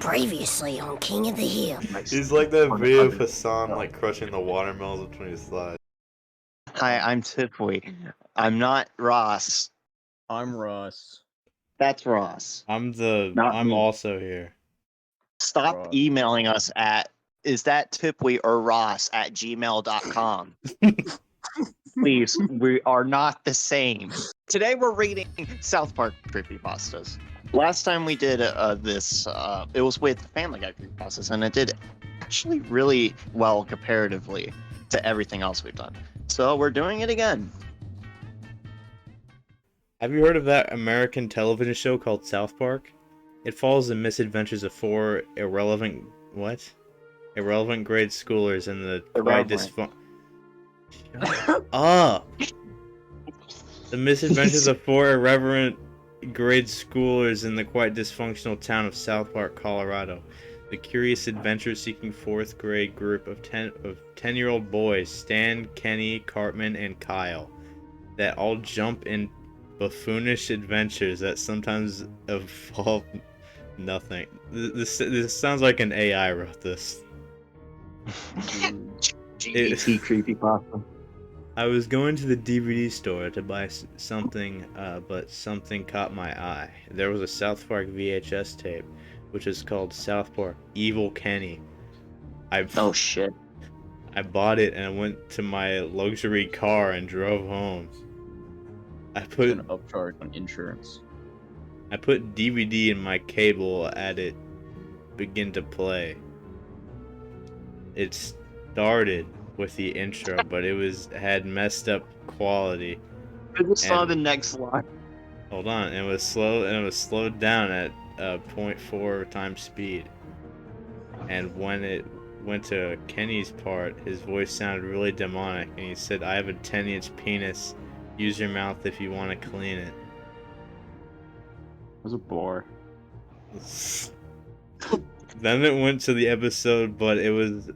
Previously on King of the Hill. He's like that video of Hassan like crushing the watermelons between his thighs. Hi, I'm Tipwee. I'm not Ross. I'm Ross. That's Ross. I'm Not me. also here. Stop Ross. emailing us at isthattipwee@gmail.com. Please, we are not the same. Today we're reading South Park Creepypastas. Last time we did this, it was with Family Guy Creepypastas, and it did actually really well comparatively to everything else we've done. So we're doing it again. Have you heard of that American television show called South Park? It follows the misadventures of four irrelevant grade schoolers in the quite dysfunctional. Shut up! The misadventures of four irreverent grade schoolers in the quite dysfunctional town of South Park, Colorado. The curious adventure-seeking fourth grade group of 10-year-old boys, Stan, Kenny, Cartman, and Kyle, that all jump in buffoonish adventures that sometimes involve nothing. This sounds like an AI wrote this. GBT Creepypasta. I was going to the DVD store to buy something, but something caught my eye. There was a South Park VHS tape, which is called South Park Evil Kenny. Oh shit. I bought it and I went to my luxury car and drove home. I put an upcharge on insurance. I put DVD in my cable at it begin to play. It started with the intro, but it had messed up quality. I just saw the next line. Hold on, it was slowed down at 0.4 times speed. And when it went to Kenny's part, his voice sounded really demonic, and he said, "I have a 10-inch penis. Use your mouth if you want to clean it." It was a bore. Then it went to the episode, but it was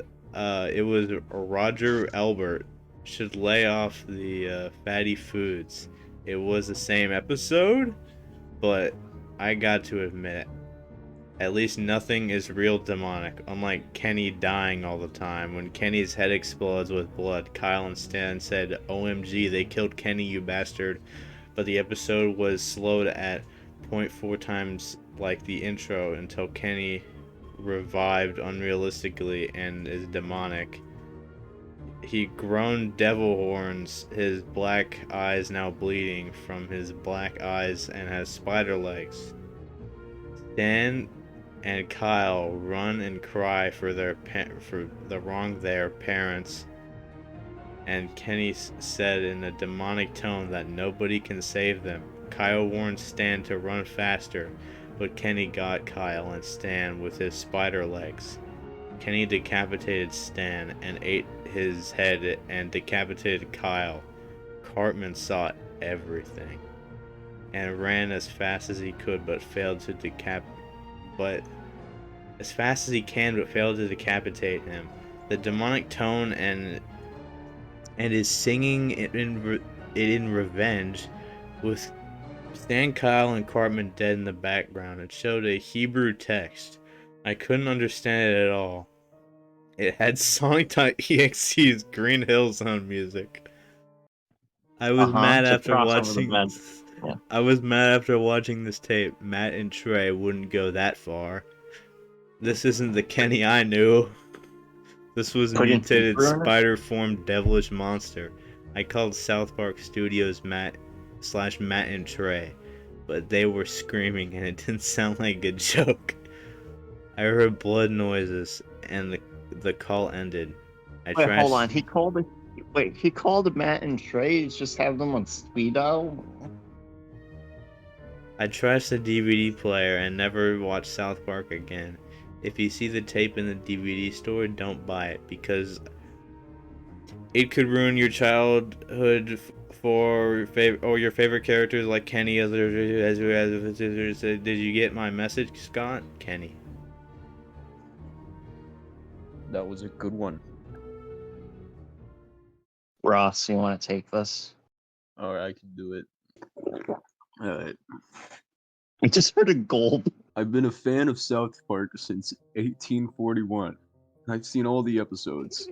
Roger Elbert should lay off the fatty foods. It was the same episode, but I got to admit, at least nothing is real demonic, unlike Kenny dying all the time. When Kenny's head explodes with blood, Kyle and Stan said, "OMG, they killed Kenny, you bastard." But the episode was slowed at 0.4 times like the intro until Kenny revived unrealistically and is demonic. He groaned devil horns, his black eyes now bleeding from his black eyes, and has spider legs. Stan and Kyle run and cry for the wrong their parents, and Kenny said in a demonic tone that nobody can save them. Kyle warned Stan to run faster, but Kenny got Kyle and Stan with his spider legs. Kenny decapitated Stan and ate his head and decapitated Kyle. Cartman saw everything and ran as fast as he could, but failed to decapitate him. The demonic tone and his singing in revenge, with Stan, Kyle, and Cartman dead in the background. It showed a Hebrew text. I couldn't understand it at all. It had Sonic.exe's Green Hill Zone music. I was mad after watching. Yeah. I was mad after watching this tape. Matt and Trey wouldn't go that far. This isn't the Kenny I knew. This was a mutated spider-formed devilish monster. I called South Park Studios Matt and Trey, but they were screaming and it didn't sound like a joke. I heard blood noises and the call ended. Hold on. He called Matt and Trey. Just have them on speedo. I trashed the DVD player and never watched South Park again. If you see the tape in the DVD store, don't buy it, because it could ruin your childhood for your favorite characters like Kenny. Did you get my message, Scott? Kenny. That was a good one. Ross, you want to take this? Alright, I can do it. Alright. I just heard a gulp. I've been a fan of South Park since 1841. I've seen all the episodes.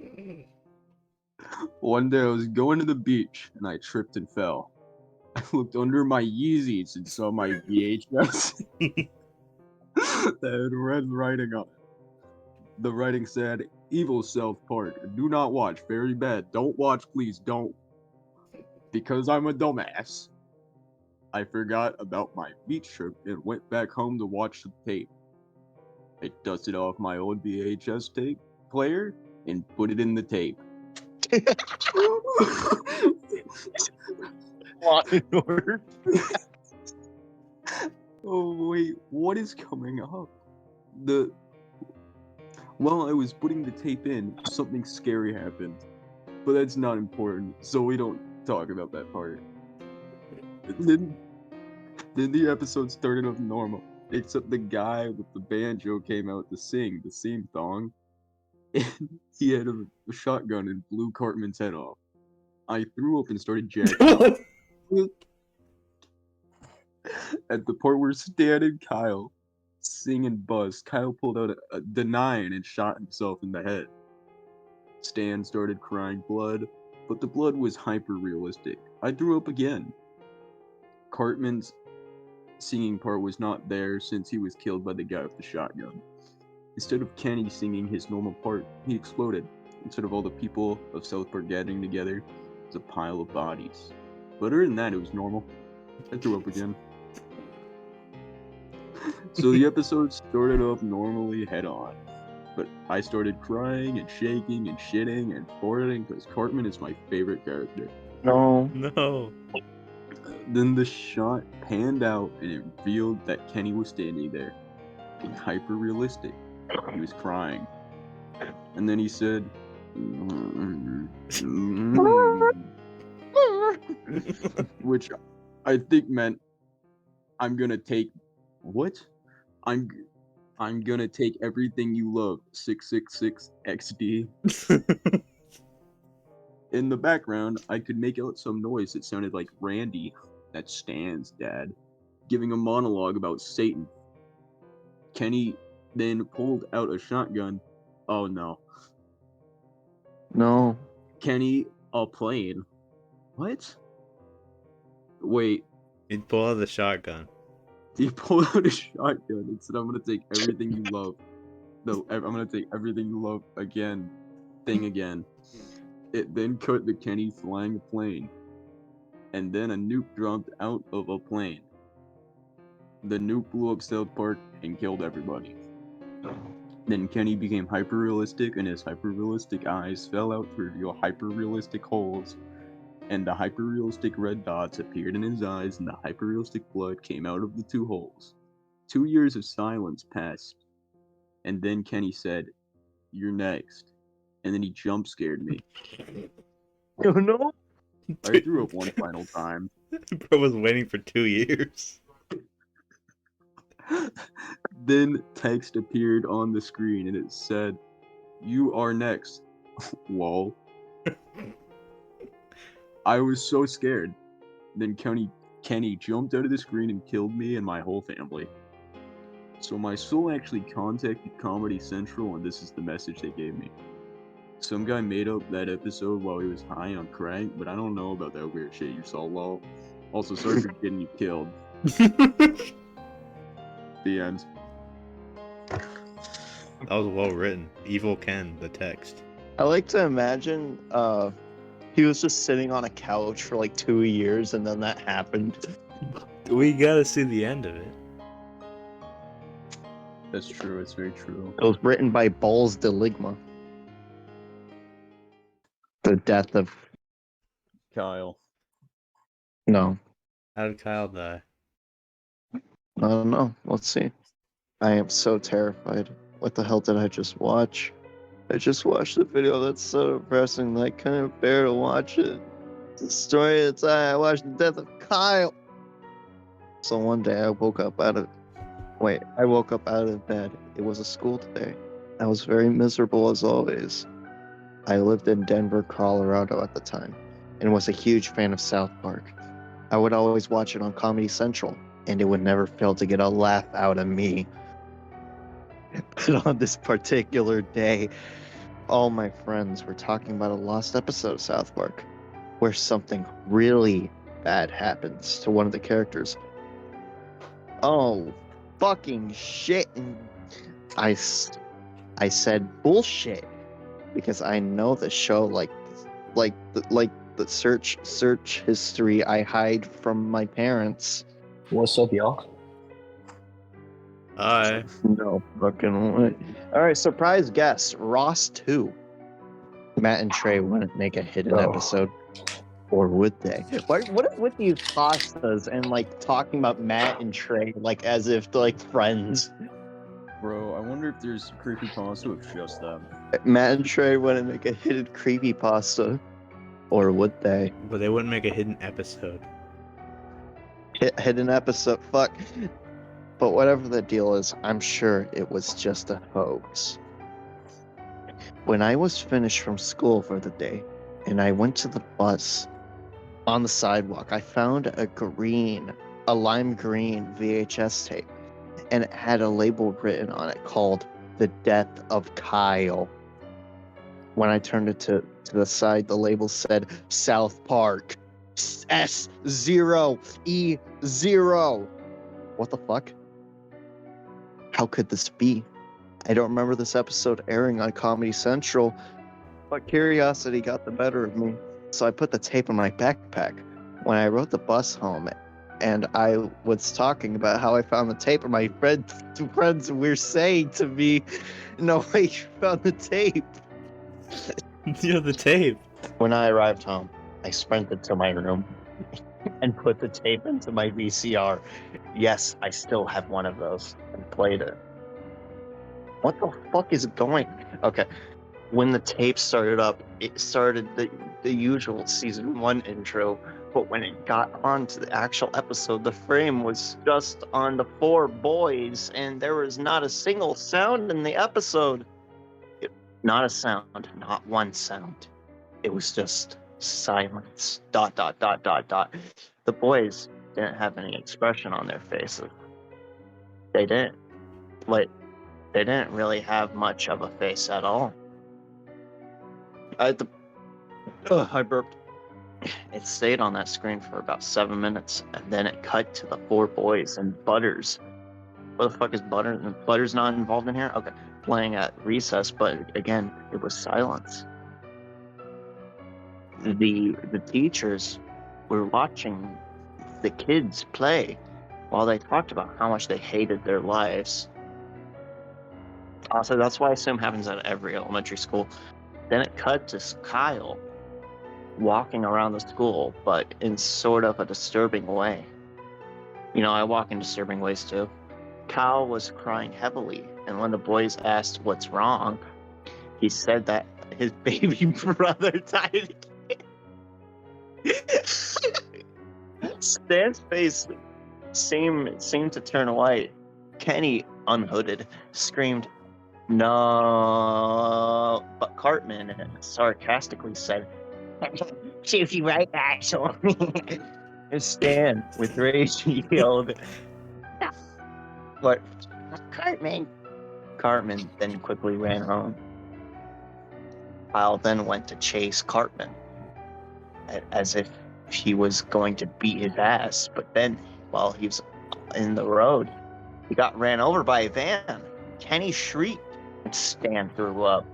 One day I was going to the beach and I tripped and fell. I looked under my Yeezys and saw my VHS that had red writing on it. The writing said, "Evil South Park. Do not watch. Very bad. Don't watch, please. Don't." Because I'm a dumbass. I forgot about my beach trip and went back home to watch the tape. I dusted off my old VHS tape player and put it in the tape. Law and Order. Oh wait, what is coming up? While I was putting the tape in, something scary happened. But that's not important, so we don't talk about that part. Then the episode started off normal, except the guy with the banjo came out to sing the theme song, and he had a shotgun and blew Cartman's head off. I threw up and started jacking. At the part where Stan and Kyle sing and buzz, Kyle pulled out the 9 and shot himself in the head. Stan started crying blood, but the blood was hyper-realistic. I threw up again. Cartman's singing part was not there since he was killed by the guy with the shotgun. Instead of Kenny singing his normal part, he exploded. Instead of all the people of South Park gathering together, it was a pile of bodies. But other than that, it was normal. I threw up again. So the episode started off normally head on. But I started crying and shaking and shitting and farting because Cartman is my favorite character. No. No. Then the shot panned out and it revealed that Kenny was standing there, being hyper realistic. He was crying. And then he said, which I think meant, I'm gonna take, what? I'm gonna take everything you love, 666 XD. In the background, I could make out some noise that sounded like Randy, that's Stan's dad, giving a monologue about Satan. Kenny then pulled out a shotgun. Oh no. No. Kenny, a plane. What? Wait, He'd pull out the shotgun. he pulled out a shotgun and said, I'm gonna take everything you love. No, I'm gonna take everything you love again. Thing again. It then cut to Kenny flying a plane. And then a nuke dropped out of a plane. The nuke blew up South Park and killed everybody. Then Kenny became hyper-realistic and his hyper-realistic eyes fell out to reveal hyper-realistic holes. And the hyper-realistic red dots appeared in his eyes and the hyper-realistic blood came out of the 2 holes. 2 years of silence passed. And then Kenny said, "You're next." And then he jump scared me. Oh no. I threw up one final time. Bro was waiting for 2 years. Then text appeared on the screen and it said, "You are next." Lol. I was so scared. Then Kenny jumped out of the screen and killed me and my whole family. So my soul actually contacted Comedy Central and this is the message they gave me. Some guy made up that episode while he was high on crack, but I don't know about that weird shit you saw, lol. Also, sorry for getting you killed. The end. That was well written. Evil Ken, the text. I like to imagine he was just sitting on a couch for like 2 years and then that happened. We gotta see the end of it. That's true, it's very true. It was written by Balls Deligma. The death of... Kyle. No. How did Kyle die? I don't know. Let's see. I am so terrified. What the hell did I just watch? I just watched a video that's so depressing that I couldn't bear to watch it. It's the story of the time I watched the death of Kyle. So one day I woke up out of bed. It was a school day. I was very miserable as always. I lived in Denver, Colorado at the time, and was a huge fan of South Park. I would always watch it on Comedy Central. and it would never fail to get a laugh out of me. But on this particular day, all my friends were talking about a lost episode of South Park where something really bad happens to one of the characters. Oh, fucking shit. And I said bullshit because I know the show like the search history I hide from my parents. What's up, y'all? Hi. No fucking way. All right, surprise guest, Ross 2. Matt and Trey wouldn't make a hidden episode, or would they? What is with these pastas and like talking about Matt and Trey like as if they're like friends? Bro, I wonder if there's creepypasta with just them. Matt and Trey wouldn't make a hidden creepypasta, or would they? But they wouldn't make a hidden episode. Hidden episode, fuck. But whatever the deal is, I'm sure it was just a hoax. When I was finished from school for the day, and I went to the bus, on the sidewalk, I found a lime green VHS tape, and it had a label written on it called The Death of Kyle. When I turned it to the side, the label said South Park S0E0. What the fuck? How could this be? I don't remember this episode airing on Comedy Central, but curiosity got the better of me. So I put the tape in my backpack. When I rode the bus home, and I was talking about how I found the tape, and my friends were saying to me, "No way, you found the tape." You have the tape. When I arrived home, I sprinted to my room and put the tape into my VCR. Yes, I still have one of those and played it. What the fuck is going? Okay, when the tape started up, it started the usual season 1 intro, but when it got onto the actual episode, the frame was just on the 4 boys, and there was not a single sound in the episode. Not a sound, not one sound. It was just silence. ... The boys didn't have any expression on their faces. They didn't. They didn't really have much of a face at all. I burped. It stayed on that screen for about 7 minutes, and then it cut to the 4 boys and Butters. What the fuck is Butters? Butters not involved in here? Okay. Playing at recess, but again, it was silence. The teachers were watching the kids play while they talked about how much they hated their lives. Also, that's why I assume happens at every elementary school. Then it cut to Kyle walking around the school, but in sort of a disturbing way. You know, I walk in disturbing ways too. Kyle was crying heavily, and when the boys asked what's wrong, he said that his baby brother died. Stan's face seemed to turn white. Kenny, unhooded, screamed, "No!" But Cartman sarcastically said, "She'll be right back, so." And Stan, with rage, yelled, "What? Cartman!" Cartman then quickly ran home. Kyle then went to chase Cartman, as if he was going to beat his ass. But then, while he was in the road, he got ran over by a van. Kenny shrieked, and Stan threw up.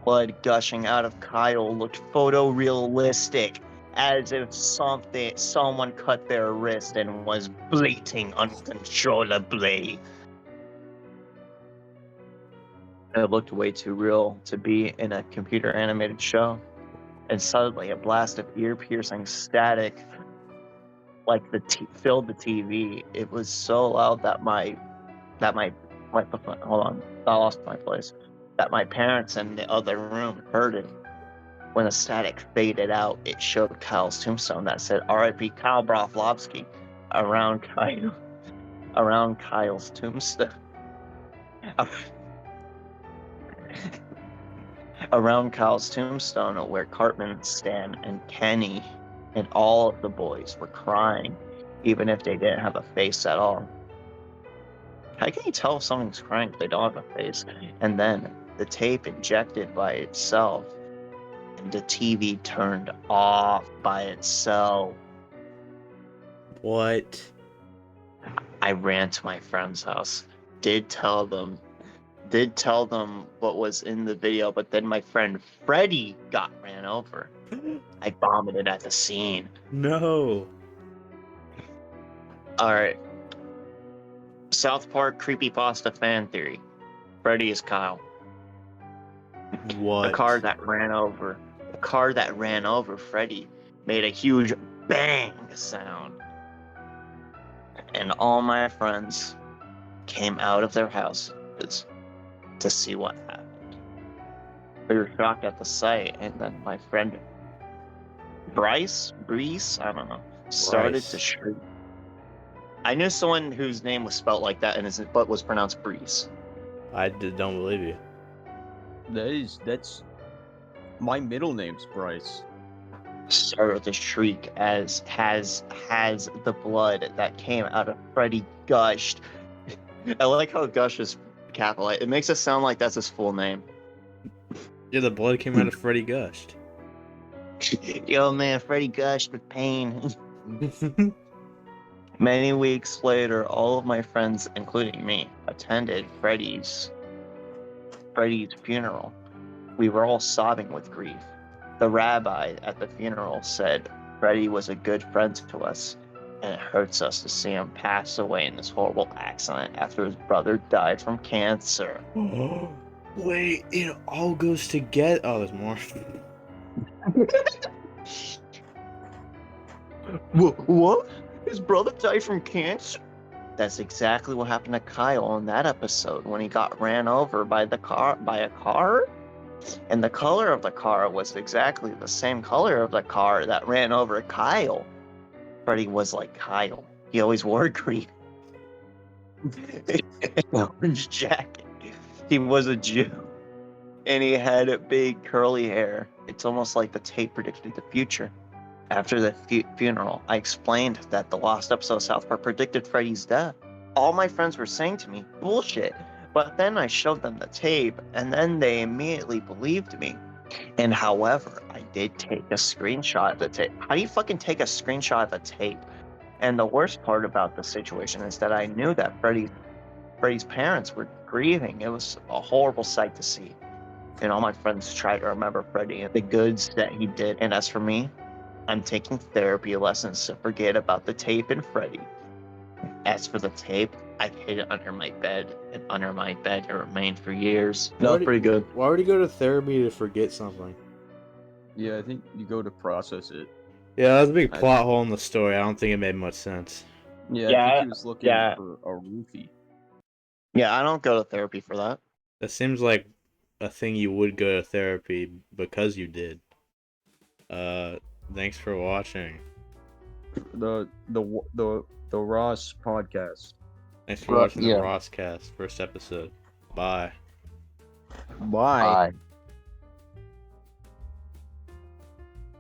Blood gushing out of Kyle looked photorealistic, as if someone cut their wrist and was bleeding uncontrollably. It looked way too real to be in a computer animated show. And suddenly a blast of ear-piercing static filled the TV. It was so loud that my hold on, I lost my place. That my parents in the other room heard it. When the static faded out, it showed Kyle's tombstone that said R.I.P. Kyle Broflovsky around Kyle's tombstone. Around Kyle's tombstone, where Cartman, Stan, and Kenny and all of the boys were crying. even if they didn't have a face at all. How can you tell if someone's crying if they don't have a face? And then the tape ejected by itself, and the TV turned off by itself. What? I ran to my friend's house, did tell them what was in the video, but then my friend Freddy got ran over. I vomited at the scene. No. Alright. South Park Creepypasta fan theory. Freddy is Kyle. What? The car that ran over Freddy made a huge bang sound. And all my friends came out of their houses to see what happened. We were shocked at the sight, and then my friend Breeze, I don't know, started to shriek. I knew someone whose name was spelled like that, but was pronounced Breeze. Don't believe you. That's my middle name's Bryce. Started to shriek as the blood that came out of Freddy gushed. I like how gush is capitalized. It makes it sound like that's his full name. Yeah, the blood came out of Freddy gushed. Yo, man, Freddy gushed with pain. Many weeks later, all of my friends, including me, attended Freddy's funeral. We were all sobbing with grief. The rabbi at the funeral said Freddy was a good friend to us, and it hurts us to see him pass away in this horrible accident after his brother died from cancer. Wait, it all goes together. Oh, there's more. What? His brother died from cancer? That's exactly what happened to Kyle in that episode when he got ran over by a car. And the color of the car was exactly the same color of the car that ran over Kyle. Freddy was like Kyle. He always wore green. Orange jacket. He was a Jew. And he had big curly hair. It's almost like the tape predicted the future. After the funeral, I explained that the last episode of South Park predicted Freddy's death. All my friends were saying to me, bullshit. But then I showed them the tape, and then they immediately believed me. And however, I did take a screenshot of the tape. How do you fucking take a screenshot of a tape? And the worst part about the situation is that I knew that Freddy's parents were grieving. It was a horrible sight to see. And all my friends tried to remember Freddy and the goods that he did. And as for me, I'm taking therapy lessons to forget about the tape and Freddy. As for the tape, I hid it under my bed, and under my bed it remained for years. No, pretty good. Why would you go to therapy to forget something? Yeah, I think you go to process it. Yeah, that was a big plot hole in the story. I don't think it made much sense. Yeah, I think he was looking for a roofie. Yeah, I don't go to therapy for that. That seems like a thing you would go to therapy because you did. Thanks for watching. The Ross podcast. Thanks for watching the Ross cast, first episode. Bye. Bye.